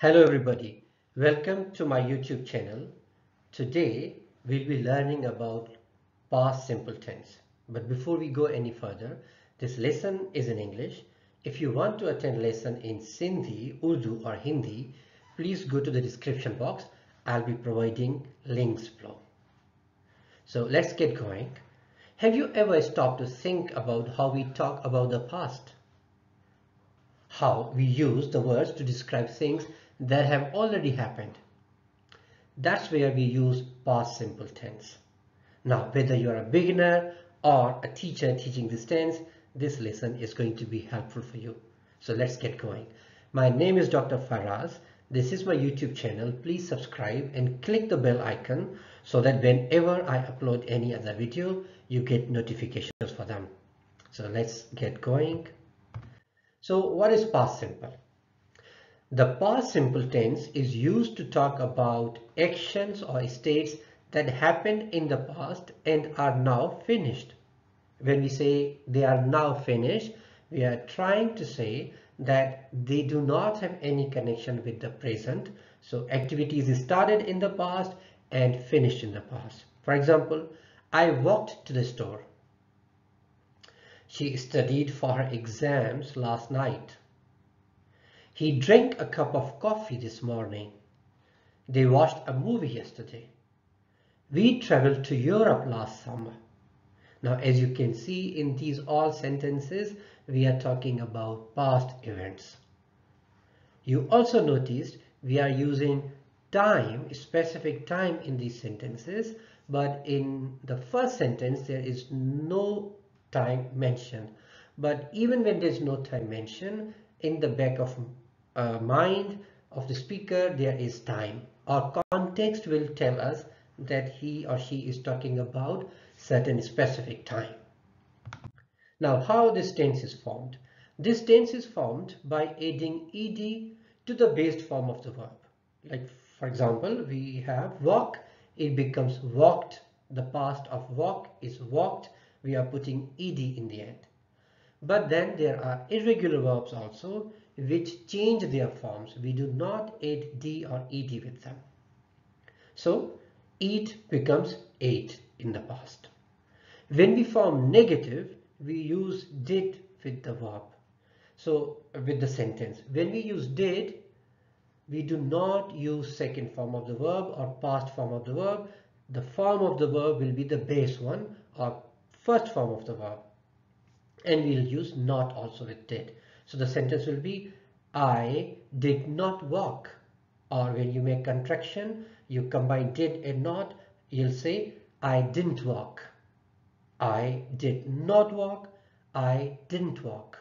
Hello everybody, welcome to my YouTube channel. Today we'll be learning about past simple tense. But before we go any further, this lesson is in English. If you want to attend lesson in Sindhi, Urdu or Hindi, please go to the description box. I'll be providing links below. So let's get going. Have you ever stopped to think about how we talk about the past? How we use the words to describe things that have already happened. That's where we use past simple tense. Now, whether you're a beginner or a teacher teaching this tense, this lesson is going to be helpful for you. So let's get going. My name is Dr. Faraz. This is my YouTube channel. Please subscribe and click the bell icon so that whenever I upload any other video, you get notifications for them. So let's get going. So what is past simple? The past simple tense is used to talk about actions or states that happened in the past and are now finished. When we say they are now finished, we are trying to say that they do not have any connection with the present. So activities started in the past and finished in the past. For example, I walked to the store. She studied for her exams last night. He drank a cup of coffee this morning. They watched a movie yesterday. We traveled to Europe last summer. Now, as you can see in these all sentences, we are talking about past events. You also noticed we are using time, specific time in these sentences, but in the first sentence, there is no time mentioned. But even when there's no time mentioned, in the back of mind of the speaker, there is time. Our context will tell us that he or she is talking about certain specific time. Now, how this tense is formed? This tense is formed by adding ed to the base form of the verb. Like, for example, we have walk, it becomes walked. The past of walk is walked. We are putting ed in the end. But then there are irregular verbs also which change their forms. We do not add d or ed with them. So eat becomes ate in the past. When we form negative, we use did with the verb. So with the sentence, when we use did, we do not use second form of the verb or past form of the verb. The form of the verb will be the base one or first form of the verb. And we'll use not also with did. So the sentence will be I did not walk. Or when you make contraction, you combine did and not, you'll say I didn't walk. I did not walk. I didn't walk.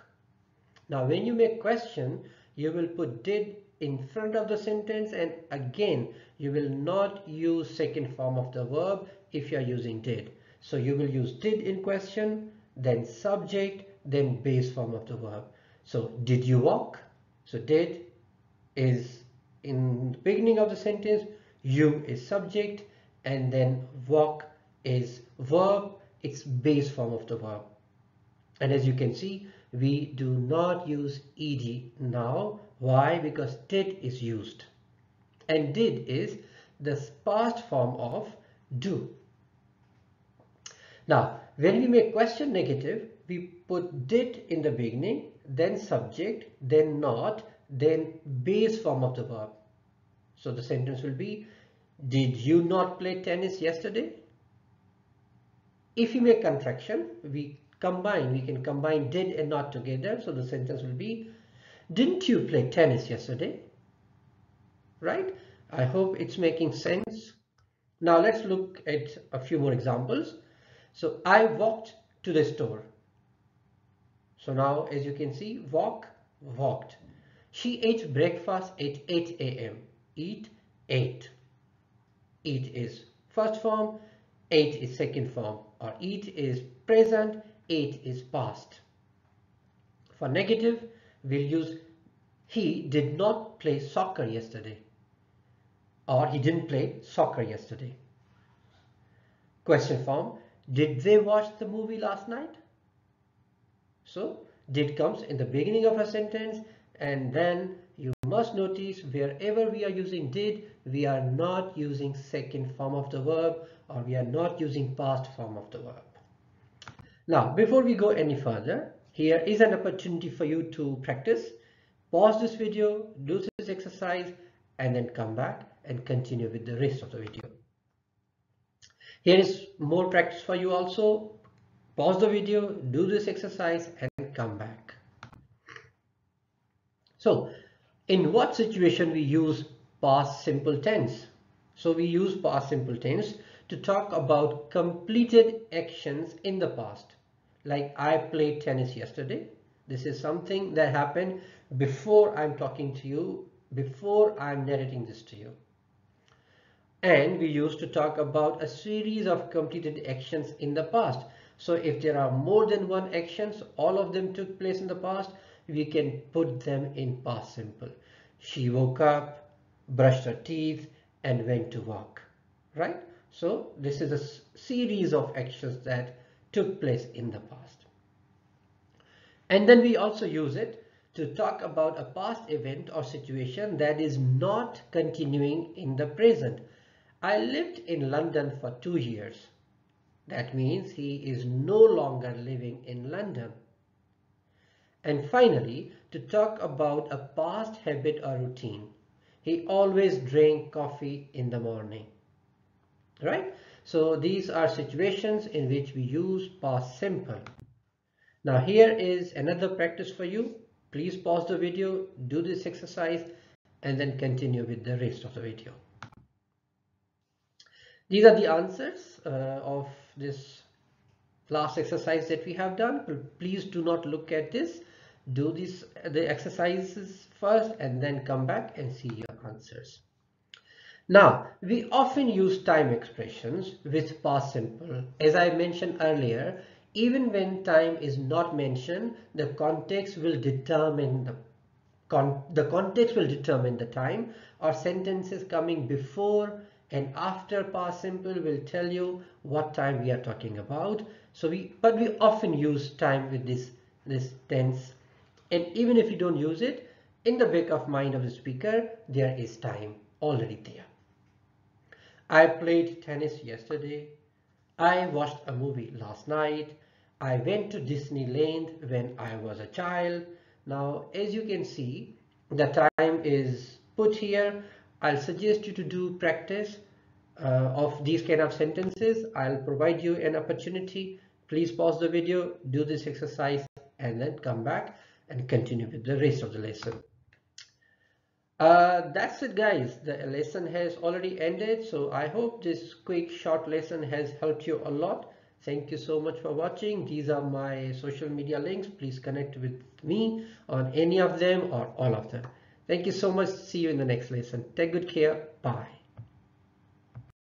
Now when you make question, you will put did in front of the sentence, and again you will not use second form of the verb if you are using did. So you will use did in question, then subject, then base form of the verb. So did you walk? So did is in the beginning of the sentence, you is subject, and then walk is verb, it's base form of the verb. And as you can see, we do not use ed now. Why? Because did is used, and did is the past form of do. Now, when we make question negative, we put did in the beginning, then subject, then not, then base form of the verb. So the sentence will be, did you not play tennis yesterday? If you make contraction, we can combine did and not together. So the sentence will be, didn't you play tennis yesterday? Right? I hope it's making sense. Now let's look at a few more examples. So I walked to the store. So now as you can see, walk, walked. She ate breakfast at 8 a.m. Eat, ate. Eat is first form, ate is second form, or eat is present, ate is past. For negative, we'll use he did not play soccer yesterday, or he didn't play soccer yesterday. Question form, did they watch the movie last night? So did comes in the beginning of a sentence, and then you must notice wherever we are using did, we are not using second form of the verb, or we are not using past form of the verb. Now, before we go any further, here is an opportunity for you to practice. Pause this video, do this exercise, and then come back and continue with the rest of the video. Here is more practice for you also. Pause the video, do this exercise, and come back. So, in what situation we use past simple tense? So we use past simple tense to talk about completed actions in the past. Like I played tennis yesterday. This is something that happened before I'm talking to you, before I'm narrating this to you. And we used to talk about a series of completed actions in the past. So if there are more than one actions, all of them took place in the past, we can put them in past simple. She woke up, brushed her teeth, and went to work, right? So this is a series of actions that took place in the past. And then we also use it to talk about a past event or situation that is not continuing in the present. I lived in London for 2 years. That means he is no longer living in London. And finally, to talk about a past habit or routine. He always drank coffee in the morning. Right? So these are situations in which we use past simple. Now here is another practice for you. Please pause the video, do this exercise, and then continue with the rest of the video. These are the answers of this last exercise that we have done. Please do not look at this. Do the exercises first and then come back and see your answers. Now, we often use time expressions with past simple. As I mentioned earlier, even when time is not mentioned, the context will determine the time, or sentences coming before and after past simple will tell you what time we are talking about. So we often use time with this tense, and even if you don't use it, in the back of mind of the speaker there is time already there. I played tennis yesterday. I watched a movie last night. I went to Disneyland when I was a child. Now, as you can see, the time is put here. I'll suggest you to do practice of these kind of sentences. I'll provide you an opportunity. Please pause the video, do this exercise, and then come back and continue with the rest of the lesson. That's it, guys. The lesson has already ended, so I hope this quick short lesson has helped you a lot. Thank you so much for watching. These are my social media links. Please connect with me on any of them or all of them. Thank you so much. See you in the next lesson. Take good care. Bye.